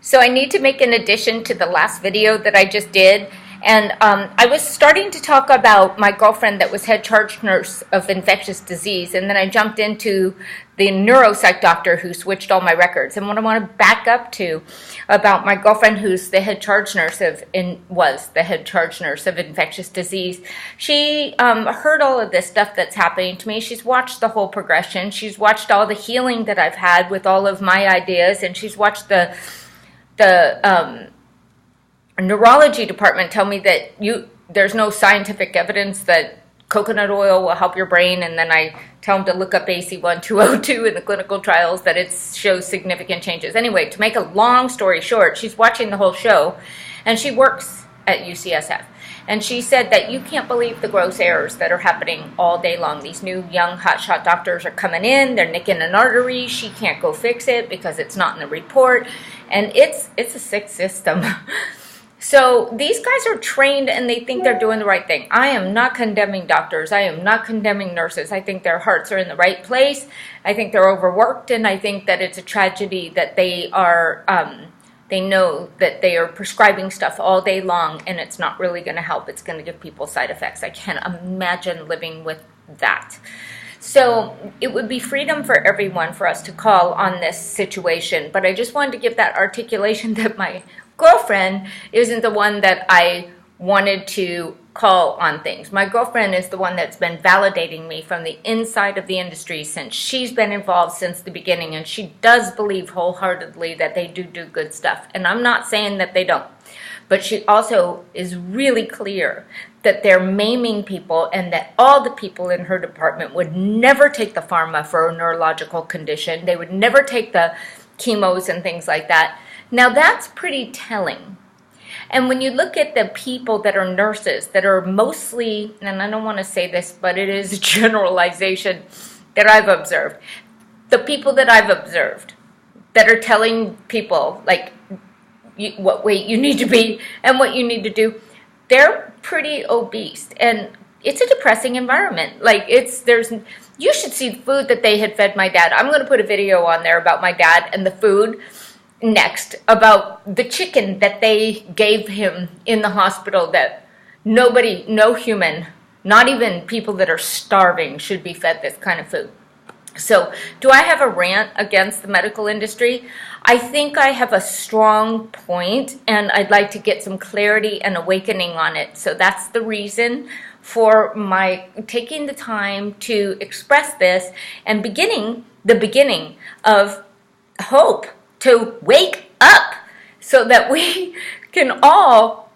So I need to make an addition to the last video that I just did. And I was starting to talk about my girlfriend that was head charge nurse of infectious disease. And then I jumped into the neuropsych doctor who switched all my records. And what I want to back up to about my girlfriend who's the head charge nurse was the head charge nurse of infectious disease. She heard all of this stuff that's happening to me. She's watched the whole progression. She's watched all the healing that I've had with all of my ideas. And she's watched the neurology department tell me that there's no scientific evidence that coconut oil will help your brain, and then I tell them to look up AC1202 in the clinical trials that it shows significant changes. Anyway, to make a long story short, she's watching the whole show, and she works at UCSF. And she said that you can't believe the gross errors that are happening all day long. These new young hotshot doctors are coming in, they're nicking an artery, she can't go fix it because it's not in the report, and it's a sick system. So these guys are trained and they think they're doing the right thing. I am not condemning doctors. I am not condemning nurses. I think their hearts are in the right place. I think they're overworked, and I think that it's a tragedy that they know that they are prescribing stuff all day long and it's not really going to help. It's going to give people side effects. I can't imagine living with that. So it would be freedom for everyone for us to call on this situation. But I just wanted to give that articulation that my girlfriend isn't the one that I wanted to call on things. My girlfriend is the one that's been validating me from the inside of the industry since she's been involved since the beginning, and she does believe wholeheartedly that they do good stuff. And I'm not saying that they don't, but she also is really clear that they're maiming people and that all the people in her department would never take the pharma for a neurological condition. They would never take the chemos and things like that. Now that's pretty telling. And when you look at the people that are nurses, that are mostly, and I don't want to say this, but it is a generalization that I've observed. The people that I've observed that are telling people like what weight you need to be and what you need to do, they're pretty obese. And it's a depressing environment. Like you should see the food that they had fed my dad. I'm going to put a video on there about my dad and the food next, about the chicken that they gave him in the hospital that no human, not even people that are starving, should be fed this kind of food. So do I have a rant against the medical industry? I think I have a strong point, and I'd like to get some clarity and awakening on it. So that's the reason for my taking the time to express this and the beginning of hope to wake up so that we can all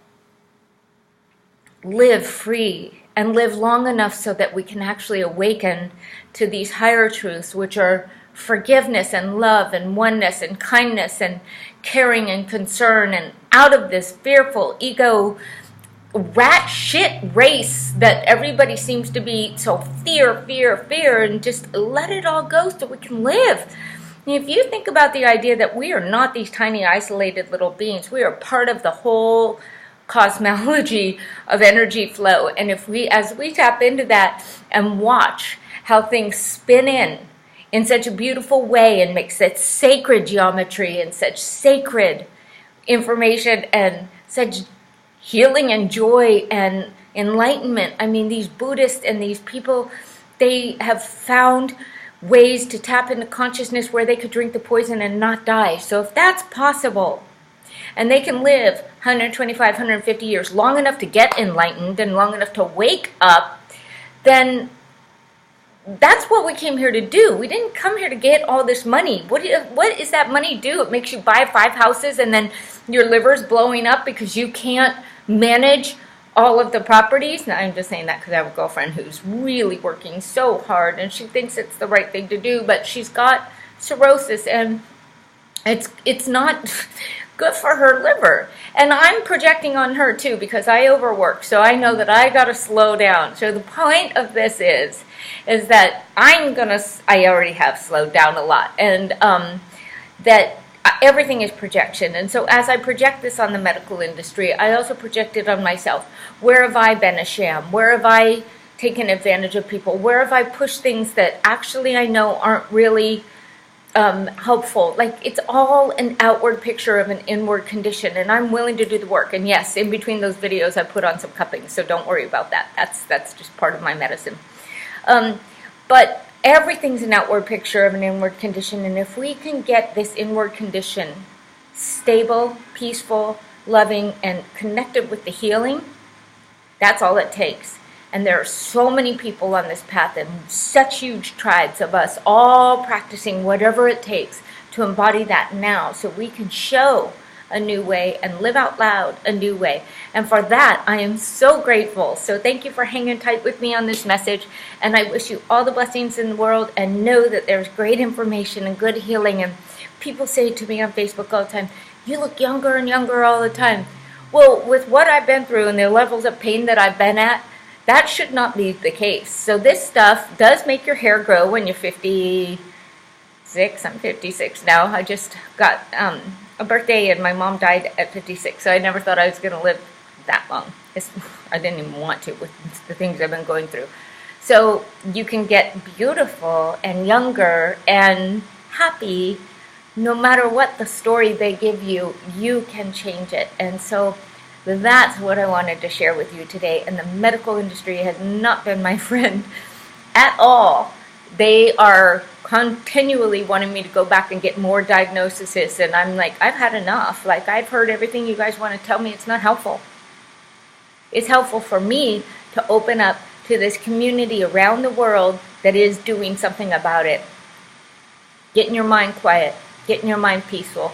live free and live long enough so that we can actually awaken to these higher truths, which are forgiveness and love and oneness and kindness and caring and concern, and out of this fearful ego rat shit race that everybody seems to be so fear, and just let it all go so we can live. If you think about the idea that we are not these tiny isolated little beings, we are part of the whole cosmology of energy flow. And as we tap into that and watch how things spin in such a beautiful way and make such sacred geometry and such sacred information and such healing and joy and enlightenment. I mean, these Buddhists and these people, they have found ways to tap into consciousness where they could drink the poison and not die. So if that's possible, and they can live 125, 150 years, long enough to get enlightened and long enough to wake up, then that's what we came here to do. We didn't come here to get all this money. What does that money do? It makes you buy 5 houses and then your liver's blowing up because you can't manage all of the properties. Now, I'm just saying that because I have a girlfriend who's really working so hard and she thinks it's the right thing to do, but she's got cirrhosis and it's not good for her liver. And I'm projecting on her too because I overwork, so I know that I got to slow down. So the point of this is that I already have slowed down a lot, and that everything is projection. And so as I project this on the medical industry, I also project it on myself. Where have I been a sham? Where have I taken advantage of people? Where have I pushed things that actually I know aren't really helpful. Like, it's all an outward picture of an inward condition, and I'm willing to do the work. And yes, in between those videos, I put on some cuppings, so don't worry about that. That's just part of my medicine. But everything's an outward picture of an inward condition, and if we can get this inward condition stable, peaceful, loving, and connected with the healing, that's all it takes. And there are so many people on this path and such huge tribes of us all practicing whatever it takes to embody that now, so we can show a new way and live out loud a new way. And for that, I am so grateful. So thank you for hanging tight with me on this message. And I wish you all the blessings in the world, and know that there's great information and good healing. And people say to me on Facebook all the time, "You look younger and younger all the time." Well, with what I've been through and the levels of pain that I've been at, that should not be the case. So this stuff does make your hair grow when you're 56. I'm 56 now. I just got a birthday, and my mom died at 56, so I never thought I was going to live that long. I didn't even want to with the things I've been going through. So you can get beautiful and younger and happy no matter what the story they give you. You can change it. And so that's what I wanted to share with you today. And the medical industry has not been my friend at all. They are continually wanting me to go back and get more diagnoses, and I'm like, I've had enough. Like, I've heard everything you guys want to tell me. It's not helpful. It's helpful for me to open up to this community around the world that is doing something about it. Getting your mind quiet, getting your mind peaceful,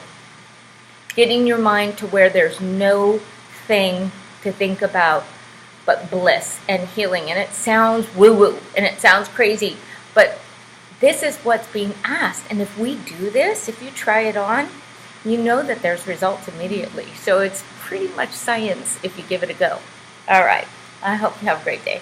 getting your mind to where there's no thing to think about but bliss and healing. And it sounds woo-woo and it sounds crazy, but this is what's being asked. And if we do this, if you try it on, you know that there's results immediately. So it's pretty much science if you give it a go. All right. I hope you have a great day.